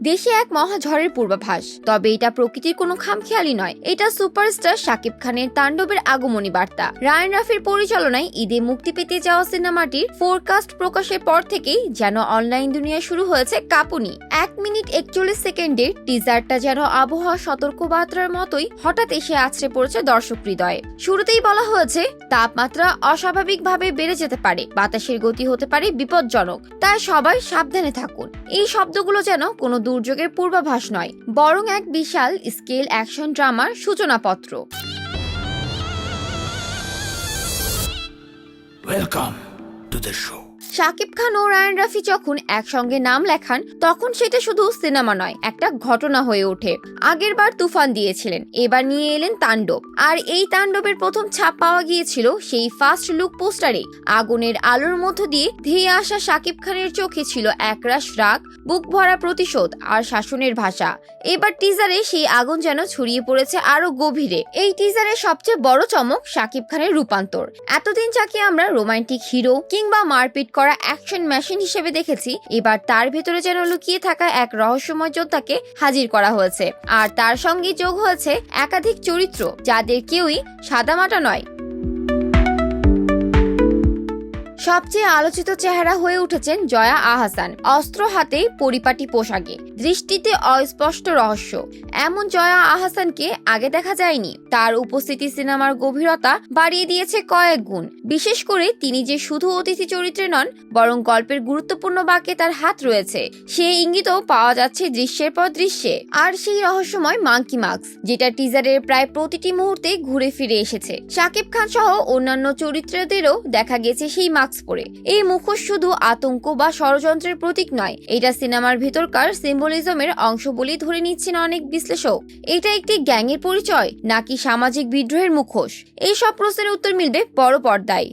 দেশে এক মহাঝড়ের পূর্বাভাস, তবে এটা প্রকৃতির কোনো খামখেয়ালি নয়, এটা সুপারস্টার শাকিব খানের তাণ্ডবের আগমনী বার্তা। রায়ান রাফির পরিচালনায় ঈদে মুক্তি পেতে যাওয়া সিনেমাটির ফোরকাস্ট প্রকাশের পর থেকেই যেন অনলাইন দুনিয়ায় শুরু হয়েছে কাঁপুনি। 1 মিনিট 41 সেকেন্ডের টিজারটা যেন আবহাওয়া সতর্কবার্তার মতোই হঠাৎ এসে আছড়ে পড়েছে দর্শক হৃদয়ে। শুরুতেই বলা হয়েছে তাপমাত্রা অস্বাভাবিকভাবে বেড়ে যেতে পারে, বাতাসের গতি হতে পারে বিপজ্জনক, তাই সবাই সাবধানে থাকুন। এই শব্দগুলো যেন কোনো দুর্যোগের পূর্বাভাস নয়, বরং এক বিশাল স্কেল অ্যাকশন ড্রামার সূচনাপত্র। Welcome to the show. Shakib Khan ও রায়ান রাফি যখন একসঙ্গে নাম লেখান তখন সেটা শুধু সিনেমা নয়, একটা ঘটনা হয়ে ওঠে। আগেরবার তুফান দিয়েছিলেন, এবার নিয়ে এলেন তাণ্ডব। আর এই তাণ্ডবের প্রথম ছাপ পাওয়া গিয়েছিল সেই ফার্স্ট লুক পোস্টারে। আগুনের আলোর মধ্য দিয়ে ধেয়ে আসা শাকিব খানের চোখে ছিল একরাশ রাগ, বুক ভরা প্রতিশোধ আর শাসনের ভাষা। এবার টিজারে সেই আগুন যেন ছড়িয়ে পড়েছে আরো গভীরে। এই টিজারের সবচেয়ে বড় চমক শাকিব খানের রূপান্তর। এতদিন যাকে আমরা রোমান্টিক হিরো কিংবা মারপিট করা অ্যাকশন মেশিন হিসেবে দেখেছি, এবার তার ভেতরে যেন লুকিয়ে থাকা এক রহস্যময় যোদ্ধাকে হাজির করা হয়েছে। আর তার সঙ্গে যোগ হয়েছে একাধিক চরিত্র, যাদের কেউই সাদামাটা নয়। সবচেয়ে আলোচিত চেহারা হয়ে উঠেছেন জয়া আহসান, অস্ত্র হাতে পরিপাটি পোশাকে, দৃষ্টিতে অস্পষ্ট রহস্য। এমন জয়া আহসানকে আগে দেখা যায়নি। তার উপস্থিতি সিনেমার গভীরতা বাড়িয়ে দিয়েছে কয়েক গুণ। বিশেষ করে তিনি যে শুধু অতিথি চরিত্রে নন, বরং গল্পের গুরুত্বপূর্ণ বাঁকে তার হাত রয়েছে, সে ইঙ্গিতও পাওয়া যাচ্ছে দৃশ্যের পর দৃশ্যে। আর সেই রহস্যময় মাঙ্কি মাস্ক, যেটা টিজারের প্রায় প্রতিটি মুহূর্তে ঘুরে ফিরে এসেছে। শাকিব খান সহ অন্যান্য চরিত্রদেরও দেখা গেছে সেই মাস্ক পরে। এই মুখোশ শুধু আতঙ্ক বা ষড়যন্ত্রের প্রতীক নয়, এটা সিনেমার ভিতরকার সিম্বলিজমের অংশ বলে ধরে নিচ্ছেন অনেক বিশ্লেষক। এটা একটি গ্যাংয়ের পরিচয় নাকি সামাজিক বিদ্রোহের মুখোশ, এই সব প্রশ্নের উত্তর মিলবে বড় পর্দায়।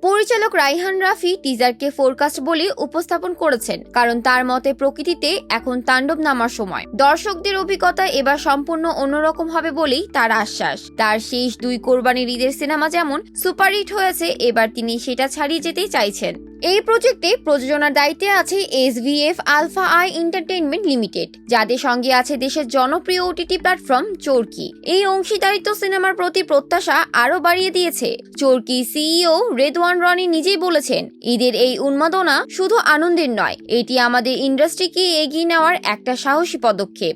পরিচালক রায়হান রাফি টিজারকে ফোরকাস্ট বলে উপস্থাপন করেছেন, কারণ তার মতে প্রকৃতিতে এখন তাণ্ডব নামার সময়। দর্শকদের অভিজ্ঞতা এবার সম্পূর্ণ অন্যরকম হবে বলেই তার আশ্বাস। তার শেষ 2 কোরবানির ঈদের সিনেমা যেমন সুপারহিট হয়েছে, এবার তিনি সেটা ছাড়িয়ে যেতেই চাইছেন। এই প্রজেক্টে প্রযোজনার দায়িত্বে আছে SVF Alpha I Entertainment Limited, যাদের সঙ্গে আছে দেশের জনপ্রিয় ওটিটি প্ল্যাটফর্ম চরকি। এই অংশীদারিত্ব সিনেমার প্রতি প্রত্যাশা আরো বাড়িয়ে দিয়েছে। চরকি সিইও রেদওয়ান রনি নিজেই বলেছেন, ঈদের এই উন্মাদনা শুধু আনন্দের নয়, এটি আমাদের ইন্ডাস্ট্রিকে এগিয়ে নেওয়ার একটা সাহসী পদক্ষেপ।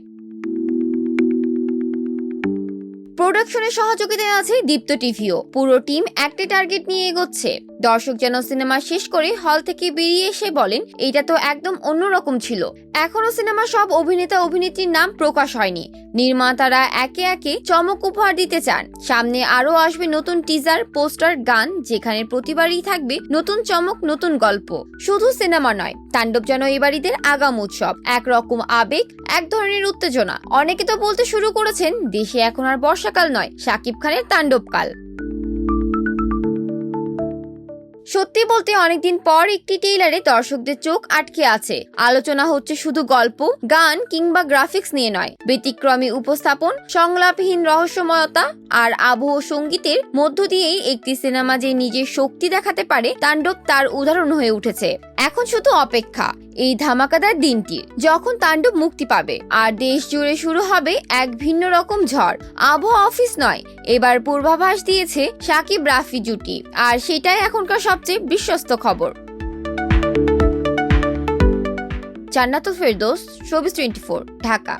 প্রোডাকশনের সহযোগিতায় আছে দীপ্ত টিভিও। পুরো টিম একটা টার্গেট নিয়ে এগোচ্ছে। দর্শক যেন সিনেমা শেষ করে হল থেকে বেরিয়ে এসে বলেন, এটা তো একদম অন্যরকম ছিল। এখনো সিনেমার সব অভিনেতা অভিনেত্রীর নাম প্রকাশ হয়নি। নির্মাতারা একে একে চমক উপহার দিতে চান। সামনে আরো আসবে নতুন টিজার, পোস্টার, গান, যেখানে প্রতিবারই থাকবে নতুন চমক, নতুন গল্প। শুধু সিনেমা নয়, তাণ্ডব যেন এবারীদের আগাম উৎসব, একরকম আবেগ, এক ধরনের উত্তেজনা। অনেকে তো বলতে শুরু করেছেন, দেশে এখন আর বর্ষাকাল নয়, শাকিব খানের তাণ্ডবকাল। সত্যি বলতে অনেকদিন পর একটি ট্রেইলারে দর্শকদের চোখ আটকে আছে। আলোচনা হচ্ছে শুধু গল্প, গান কিংবা গ্রাফিক্স নিয়ে নয়, ব্যতিক্রমী উপস্থাপন, সংলাপহীন রহস্যময়তা আর আবহ সঙ্গীতের মধ্য দিয়েই একটি সিনেমা যে নিজের শক্তি দেখাতে পারে, তাণ্ডব তার উদাহরণ হয়ে উঠেছে। এখন শুধু অপেক্ষা এই ধামাকাদার দিনটি, যখন তাণ্ডব মুক্তি পাবে আর দেশ জুড়ে শুরু হবে এক ভিন্ন রকম ঝড়। আবহাওয়া অফিস নয়, এবার পূর্বাভাস দিয়েছে শাকিব রাফি জুটি, আর সেটাই এখনকার সবচেয়ে বিশ্বস্ত খবর। জান্নাতুল ফেরদৌস, শোবিজ 24, ঢাকা।